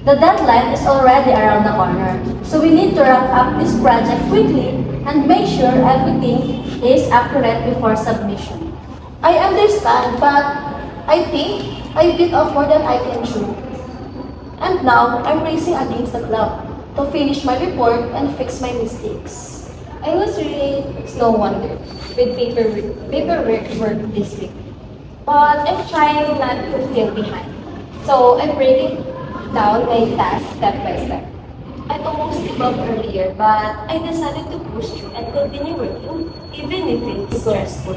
The deadline is already around the corner, so we need to wrap up this project quickly and make sure everything is accurate before submission. I understand, but I think I bit off more than I can chew. And now, I'm racing against the clock to finish my report and fix my mistakes. I was really slow wonder with paperwork work this week. But I'm trying not to feel behind. So I'm breaking down my tasks step by step. I almost gave up earlier, but I decided to push through and continue working, even if it's stressful.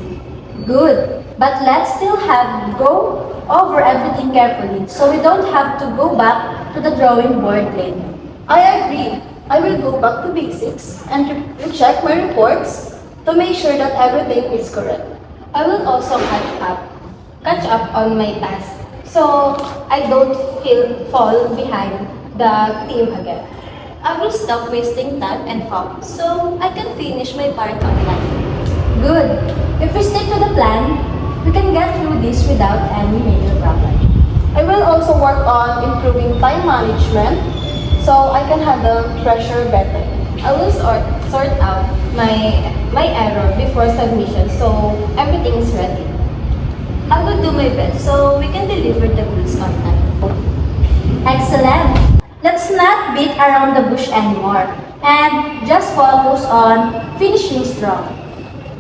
Good, but let's still have go over everything carefully so we don't have to go back to the drawing board later. I agree. I will go back to basics and recheck my reports to make sure that everything is correct. I will also catch up on my tasks so I don't fall behind the team again. I will stop wasting time and focus so I can finish my part on time. Good. If we stick to the plan, we can get through this without any major problem. I will also work on improving time management so I can handle pressure better. I will sort out my error before submission so everything is ready. I will do my best so we can deliver the goods on time. Excellent. Let's not beat around the bush anymore and just focus on finishing strong.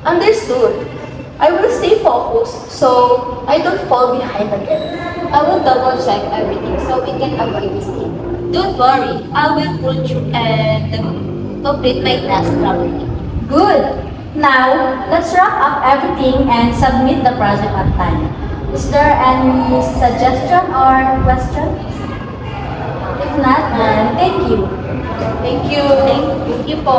Understood. I will stay focused so I don't fall behind again. I will double check everything so we can avoid mistake. Don't worry, I will pull through and complete my task properly. Good. Now, let's wrap up everything and submit the project on time. Is there any suggestion or question? If not, then thank you. Thank you. Thank you po.